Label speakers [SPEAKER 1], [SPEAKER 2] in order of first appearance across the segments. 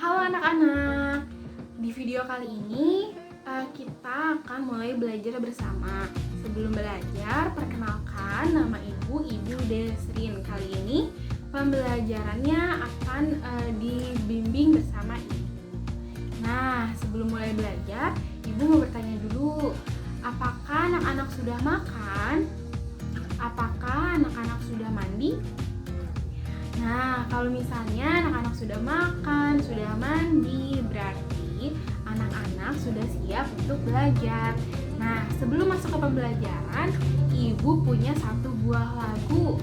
[SPEAKER 1] Halo anak-anak, di video kali ini kita akan mulai belajar bersama. Sebelum belajar, perkenalkan nama Ibu Desrin. Kali ini pembelajarannya akan dibimbing bersama Ibu. Nah, sebelum mulai belajar, Ibu mau bertanya dulu, apakah anak-anak sudah makan? Apakah anak-anak sudah mandi? Nah, kalau misalnya anak-anak sudah makan, sudah mandi, berarti anak-anak sudah siap untuk belajar. Nah, sebelum masuk ke pembelajaran, Ibu punya satu buah lagu.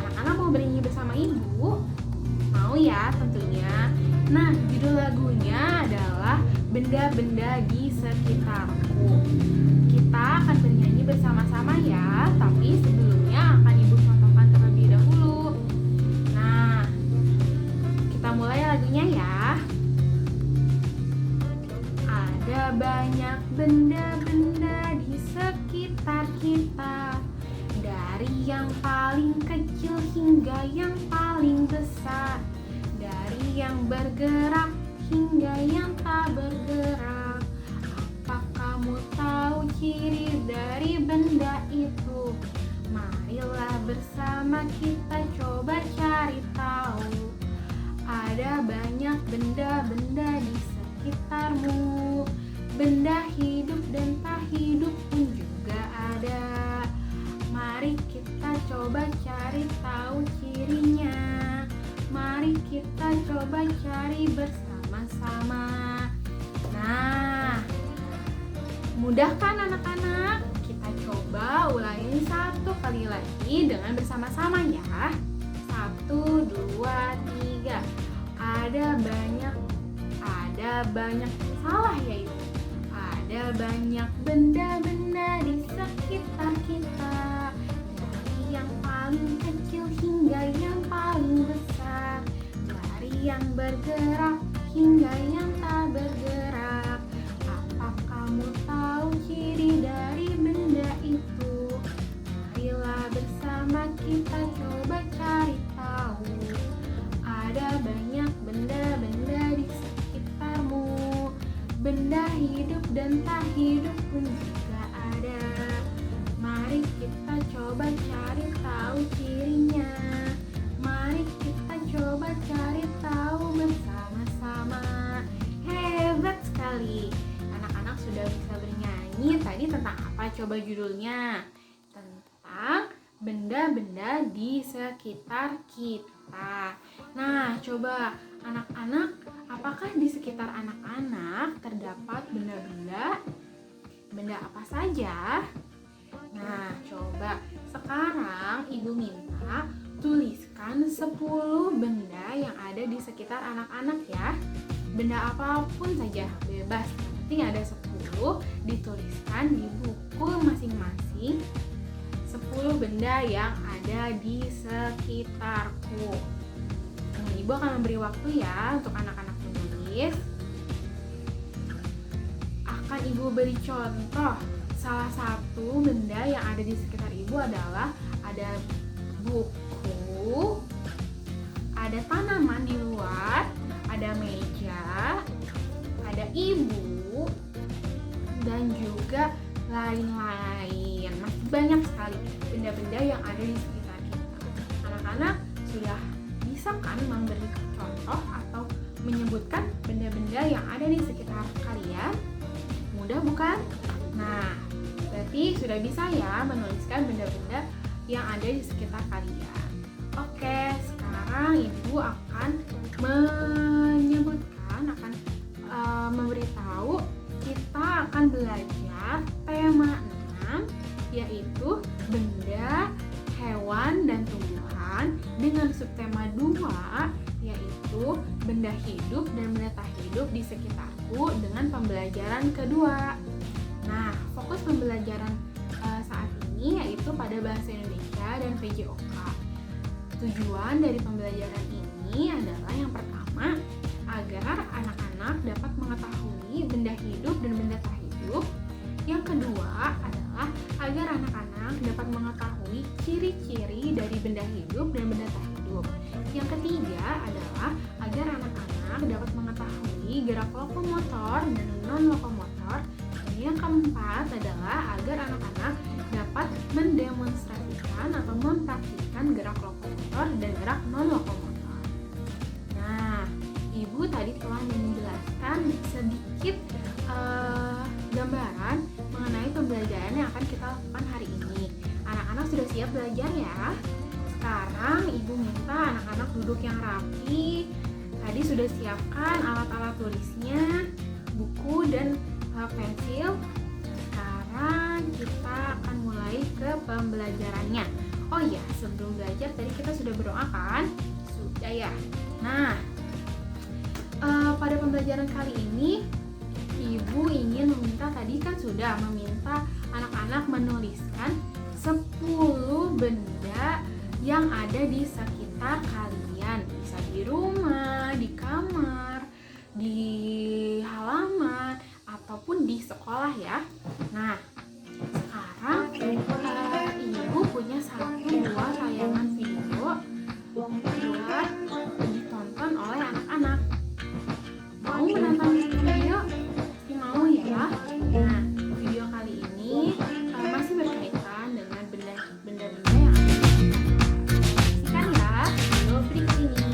[SPEAKER 1] Anak-anak mau bernyanyi bersama Ibu? Mau ya tentunya. Nah, judul lagunya adalah Benda-benda di Sekitarku. Kita akan bernyanyi bersama-sama ya, tapi sebelumnya akan Ibu contohkan terlebih dahulu. Nah, kita mulai lagunya ya. Ada banyak benda-benda di sekitar kita, dari yang paling kecil hingga yang paling besar, dari yang bergerak hingga yang tak bergerak. Apa kamu tahu ciri dari benda itu? Marilah bersama kita coba cari tahu. Ada banyak benda-benda di sekitarmu, benda hidup dan tak hidup pun juga ada. Mari kita coba cari tahu cirinya. Mari kita coba cari bersama-sama. Nah, mudah kan anak-anak? Kita coba ulangi satu kali lagi dengan bersama-sama ya. 1, 2, 3. Ada banyak salah ya itu. Ada banyak benda-benda di sekitar kita, dari yang paling kecil hingga yang paling besar, dari yang bergerak hingga yang tak bergerak. Apa kamu tahu ciri dari benda itu? Marilah bersama kita coba cari tahu. Ada banyak benda-benda di sekitarmu, benda hidup dan tak hidup pun juga ada. Mari kita coba cari tahu cirinya. Mari kita coba cari tahu bersama-sama. Hebat sekali. Anak-anak sudah bisa bernyanyi. Tadi tentang apa coba judulnya? Tentang benda-benda di sekitar kita. Nah, coba anak-anak, apakah di sekitar anak-anak terdapat benda-benda? Benda apa saja? Nah, coba sekarang Ibu minta tuliskan 10 benda yang ada di sekitar anak-anak ya. Benda apapun saja, bebas. Yang penting ada 10, dituliskan di buku masing-masing. 10 benda yang ada di sekitarku. Ibu akan memberi waktu ya untuk anak-anak menulis. Akan Ibu beri contoh. Salah satu benda yang ada di sekitar Ibu adalah ada buku, ada tanaman di luar, ada meja, ada Ibu, dan juga lain-lain. Masih banyak sekali benda-benda yang ada di sekitar kita. Anak-anak sudah bisa kan memberi contoh atau menyebutkan benda-benda yang ada di sekitar kalian? Mudah bukan? Nah, berarti sudah bisa ya menuliskan benda-benda yang ada di sekitar kalian. Oke, sekarang Ibu akan menyebutkan, memberitahu kita akan belajar tema 6, yaitu benda, hewan, dan tumbuhan, dengan subtema 2, yaitu benda hidup dan benda tak hidup di sekitarku, dengan pembelajaran kedua. Nah, fokus pembelajaran saat ini yaitu pada bahasa Indonesia dan PJOK. Tujuan dari pembelajaran ini adalah yang pertama, agar anak-anak dapat mengetahui benda hidup dan benda tak hidup. Yang kedua adalah agar anak-anak dapat mengetahui ciri-ciri dari benda hidup dan benda tak hidup. Yang ketiga adalah agar anak-anak dapat mengetahui gerak lokomotor dan non-lokomotor. Dan yang keempat adalah agar anak-anak dapat mendemonstrasikan atau mempraktikkan gerak lokomotor dan gerak non-lokomotor. Nah, Ibu tadi telah menjelaskan sedikit gambaran mengenai pembelajaran yang akan kita lakukan hari ini. Anak-anak sudah siap belajar ya? Sekarang Ibu minta anak-anak duduk yang rapi. Tadi sudah siapkan alat-alat tulisnya, buku dan pensil. Sekarang kita akan mulai ke pembelajarannya. Oh ya, sebelum belajar tadi kita sudah berdoa kan? Sudah ya. Nah, pada pembelajaran kali ini Ibu ingin meminta, tadi kan sudah meminta anak-anak menuliskan 10 benda yang ada di sekitar kalian. Bisa di rumah, di kamar, di halaman, ataupun di sekolah ya. Nah, sekarang Ibu punya 1-2 tayangan video buat ditonton oleh anak-anak. Mau menonton video? Pasti mau ya. Nah, video kali ini masih berkaitan dengan benda-benda yang ada di sekitar. Saksikan ya video berikut ini.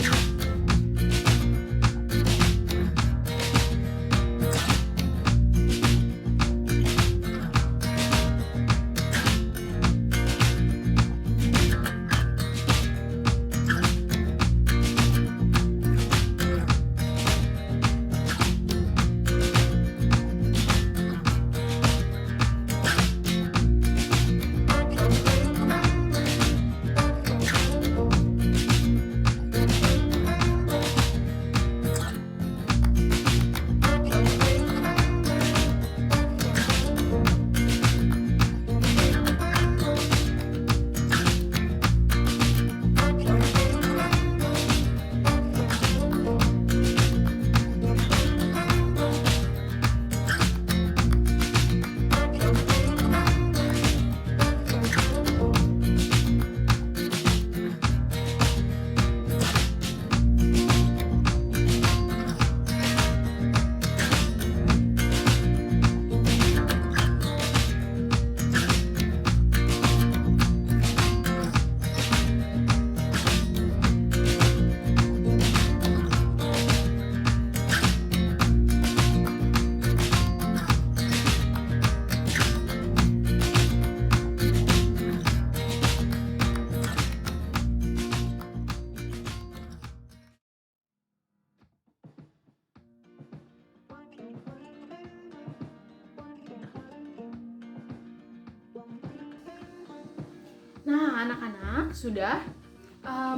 [SPEAKER 1] Nah, anak-anak sudah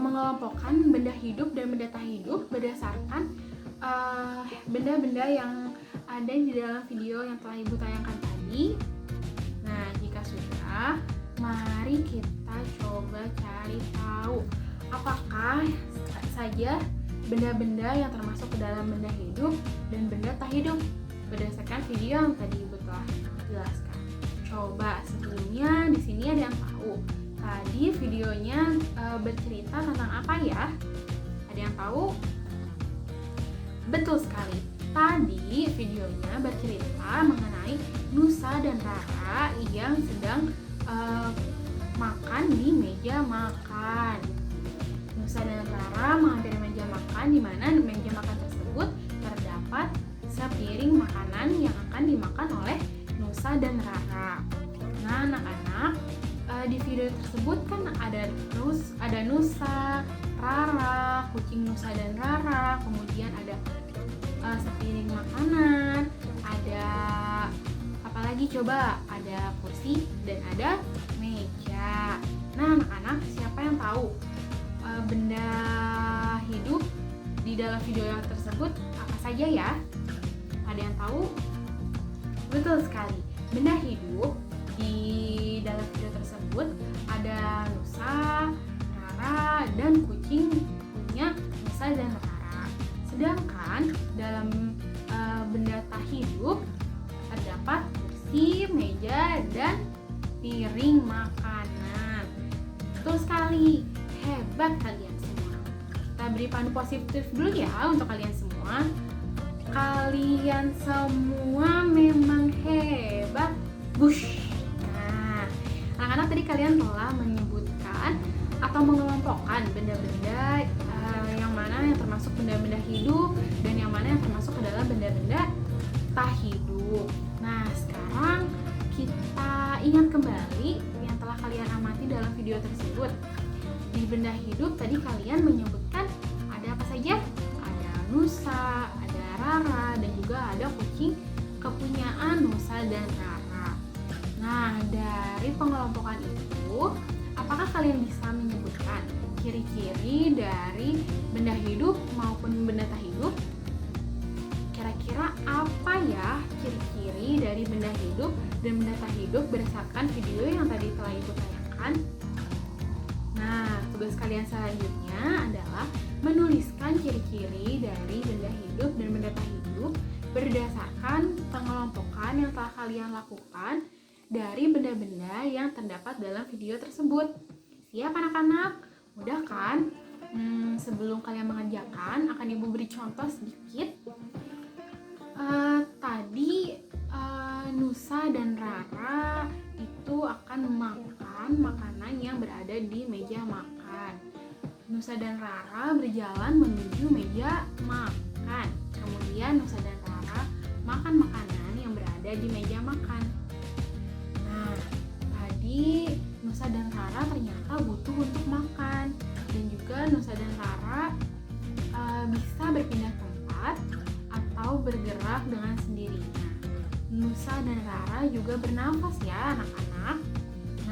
[SPEAKER 1] mengelompokkan benda hidup dan benda tak hidup berdasarkan benda-benda yang ada di dalam video yang telah Ibu tayangkan tadi. Nah, jika sudah, mari kita coba cari tahu apakah saja benda-benda yang termasuk ke dalam benda hidup dan benda tak hidup berdasarkan video yang tadi Ibu telah jelaskan. Coba sebelumnya di sini ada yang tahu. Tadi videonya bercerita tentang apa ya? Ada yang tahu? Betul sekali. Tadi videonya bercerita mengenai Nusa dan Rara yang sedang makan di meja makan. Nusa dan Rara menghampiri meja makan, di mana di meja makan tersebut terdapat sepiring makanan yang akan dimakan oleh Nusa dan Rara. Nah, anak-anak, di video tersebut kan ada Nusa, Rara, kucing Nusa dan Rara, kemudian ada sepiring makanan, ada apa lagi coba? Ada kursi dan ada meja. Nah, anak-anak, siapa yang tahu benda hidup di dalam video yang tersebut apa saja ya? Ada yang tahu? Betul sekali. Benda hidup di dalam video tersebut ada Nusa, Rara, dan kucing punya Nusa dan Rara. Sedangkan dalam benda tak hidup terdapat kursi, meja, dan piring makanan. Betul sekali. Hebat kalian semua. Kita beri pandu positif dulu ya untuk kalian semua. Kalian semua memang hebat. Bush. Nah, anak-anak tadi kalian telah menyebutkan atau mengelompokkan benda-benda yang mana yang termasuk benda-benda hidup dan yang mana yang termasuk ke dalam benda-benda tak hidup. Nah, sekarang kita ingat kembali yang telah kalian amati dalam video tersebut. Di benda hidup tadi kalian menyebutkan ada apa saja? Ada Nusa, ada Rara, dan juga ada kucing kepunyaan Nusa dan Rara. Nah, dari pengelompokan itu, apakah kalian bisa menyebutkan ciri-ciri dari benda hidup maupun benda tak hidup? Kira-kira apa ya ciri-ciri dari benda hidup dan benda tak hidup berdasarkan video yang tadi telah Ibu tayangkan? Nah, tugas kalian selanjutnya adalah menuliskan ciri-ciri dari benda hidup dan benda tak hidup berdasarkan pengelompokan yang telah kalian lakukan dari benda-benda yang terdapat dalam video tersebut. Siap anak-anak? Mudah kan? Sebelum kalian mengerjakan, akan Ibu beri contoh sedikit. Tadi Nusa dan Rara itu akan makan makanan yang berada di meja makan. Nusa dan Rara berjalan menuju meja makan. Kemudian Nusa dan Rara makan makanan yang berada di meja makan. Nah, tadi Nusa dan Rara ternyata butuh untuk makan, dan juga Nusa dan Rara bisa berpindah tempat atau bergerak dengan sendirinya. Nusa dan Rara juga bernafas ya anak-anak.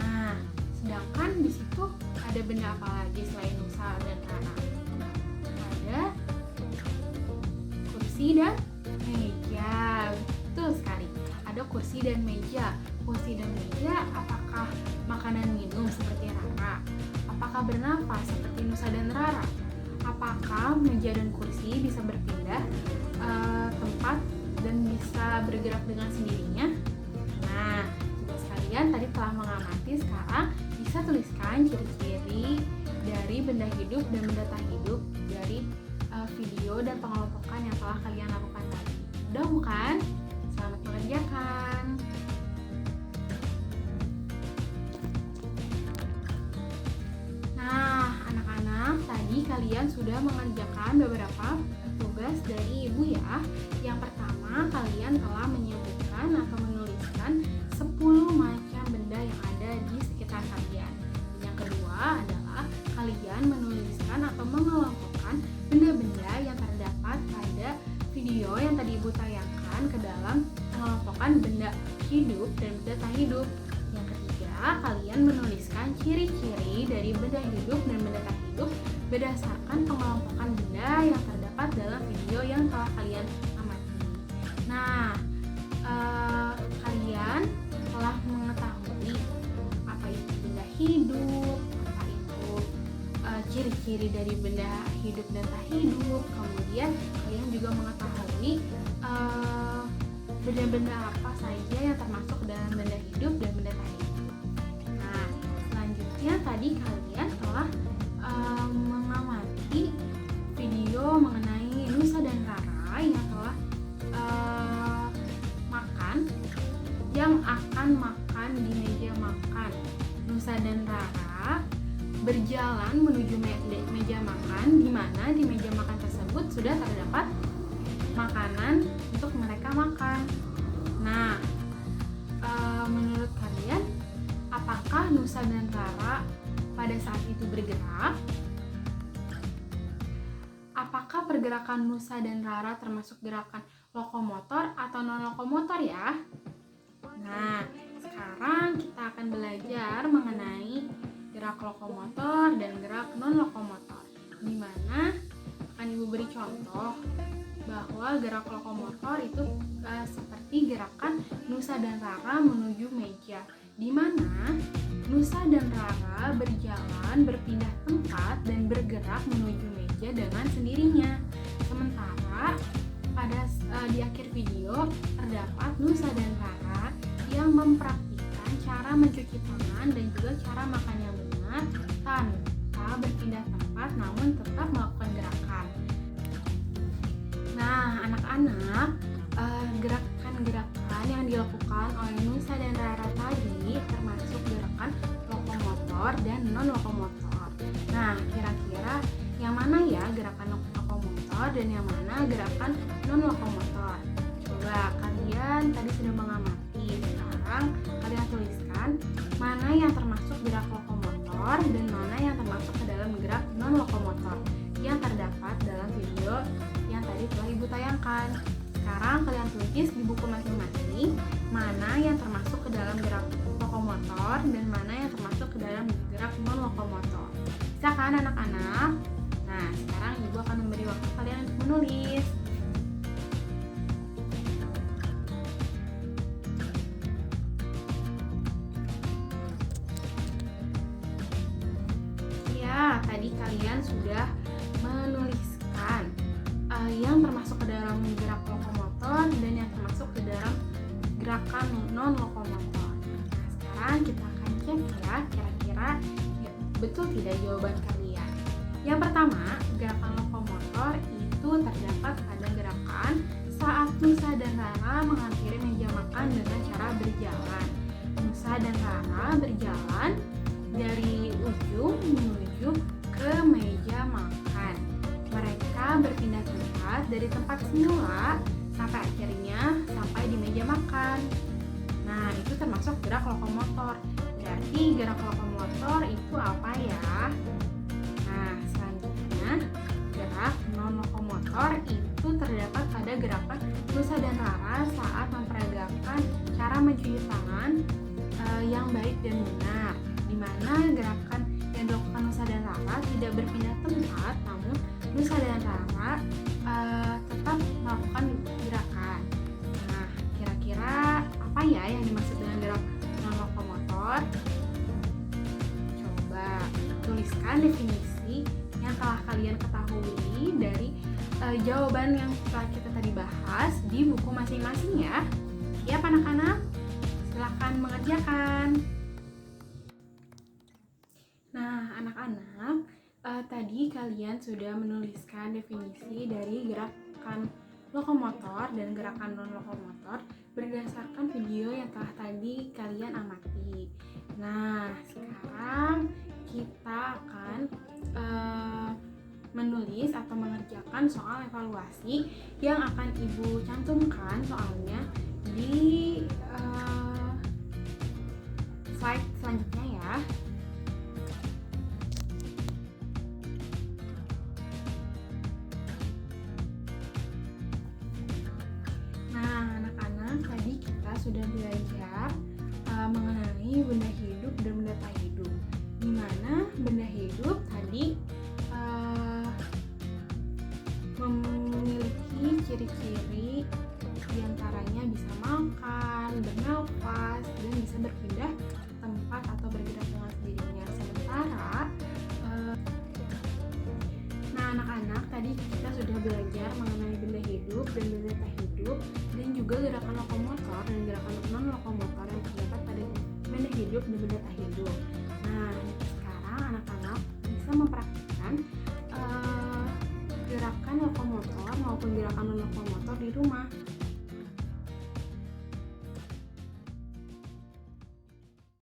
[SPEAKER 1] Nah, sedangkan di situ ada benda apa lagi selain Nusa dan Rara? Ada kursi dan meja. Betul sekali. Ada kursi dan meja. Kursi dan meja apakah makanan minum seperti Rara? Apakah bernafas seperti Nusa dan Rara? Apakah meja dan kursi bisa berpindah tempat dan bisa bergerak dengan sendirinya? Nah, tugas kalian tadi telah mengamati, sekarang bisa tuliskan ciri-ciri dari benda hidup dan benda tak hidup dari video dan pengelompokan yang telah kalian lakukan tadi. Mudah bukan? Selamat mengerjakan. Nah, anak-anak, tadi kalian sudah mengerjakan beberapa tugas dari Ibu ya. Yang pertama, kalian telah menyebutkan atau menuliskan 10 macam benda yang ada di sekitar kalian. Yang kedua adalah kalian menuliskan atau mengelompokkan benda-benda yang terdapat pada video yang tadi Ibu tayangkan ke dalam pengelompokan benda hidup dan benda tak hidup. Yang ketiga, kalian menuliskan ciri-ciri dari benda hidup dan benda tak hidup berdasarkan pengelompokan benda yang terdapat dalam video yang telah kalian amati. Nah, kalian telah mengetahui apa itu benda hidup, apa itu ciri-ciri dari benda hidup dan tak hidup. Kemudian kalian juga mengetahui benda-benda apa saja yang termasuk dalam benda hidup dan benda tak hidup. Nah, selanjutnya tadi kalian telah mengamati video mengenai Nusa dan Rara yang telah akan makan di meja makan. Nusa dan Rara berjalan menuju meja makan, di mana di meja makan tersebut sudah terdapat makanan untuk mereka makan. Nah, menurut kalian, apakah Nusa dan Rara pada saat itu bergerak? Apakah pergerakan Nusa dan Rara termasuk gerakan lokomotor atau non-lokomotor ya? Nah, sekarang kita akan belajar mengenai gerak lokomotor dan gerak non-lokomotor, di mana akan Ibu beri contoh bahwa gerak lokomotor itu seperti gerakan Nusa dan Rara menuju meja, di mana Nusa dan Rara berjalan berpindah tempat dan bergerak menuju meja dengan sendirinya. Sementara pada di akhir video terdapat Nusa dan Rara yang mempraktikkan cara mencuci tangan dan juga cara makan yang benar tanpa berpindah tempat namun tetap melakukan gerakan. Nah, anak-anak, gerakan-gerakan yang dilakukan oleh Nusa dan Rara tadi termasuk gerakan lokomotor dan non-lokomotor. Nah, kira-kira yang mana ya gerakan lokomotor dan yang mana gerakan non-lokomotor? Coba kalian tadi sudah mengamati, sekarang kalian tuliskan mana yang termasuk gerak lokomotor dan mana yang termasuk ke dalam gerak non-lokomotor yang terdapat dalam video yang tadi telah Ibu tayangkan. Sekarang kalian tulis di buku masing-masing mana yang termasuk ke dalam gerak lokomotor dan mana yang termasuk ke dalam gerak non-lokomotor. Bisa kan anak-anak? Nah, sekarang Ibu akan memberi waktu kalian untuk menulis. Ya, tadi kalian sudah menuliskan yang termasuk ke dalam gerak lokomotor dan yang termasuk ke dalam gerakan non-lokomotor. Nah, sekarang kita akan cek ya, kira-kira ya, betul tidak jawaban kalian. Yang pertama, gerakan lokomotor itu terdapat pada gerakan saat Nusa dan Rara menghampiri meja makan dengan cara berjalan. Nusa dan Rara berjalan dari ujung menuju ke meja makan. Mereka berpindah tempat dari tempat semula sampai akhirnya sampai di meja makan. Nah, itu termasuk gerak lokomotor. Berarti gerak lokomotor itu apa ya? Nah, selanjutnya gerak non-lokomotor itu terdapat pada gerakan Nusa dan Rara saat memperagakan cara mencuci tangan yang baik dan benar, di mana gerakan yang dilakukan Nusa dan Rara tidak berpindah tempat, namun Nusa dan Rara tetap melakukan gerakan. Nah, kira-kira apa ya yang dimaksud dengan gerak non-lokomotor? Coba tuliskan definisi yang telah kalian ketahui dari jawaban yang telah kita tadi bahas di buku masing-masing ya. Ya, anak-anak, silakan mengerjakan. Nah, anak-anak, tadi kalian sudah menuliskan definisi dari gerakan lokomotor dan gerakan non-lokomotor berdasarkan video yang telah tadi kalian amati. Nah, sekarang kita akan menulis atau mengerjakan soal evaluasi yang akan Ibu cantumkan soalnya di slide selanjutnya ya. Nah, anak-anak, tadi kita sudah belajar mengenai benda hidup dan benda tak hidup. Di mana benda hidup tadi memiliki ciri-ciri diantaranya bisa makan, bernafas, dan bisa berpindah tempat atau bergerak dengan sendirinya. Sementara nah, anak-anak, tadi kita sudah belajar mengenai benda hidup dan benda tak hidup dan juga gerakan lokomotor dan gerakan non-lokomotor yang terdapat pada benda hidup dan benda tak hidup. Nah, sekarang anak-anak bisa mempraktikkan gerakan lokomotor maupun gerakan non-lokomotor di rumah.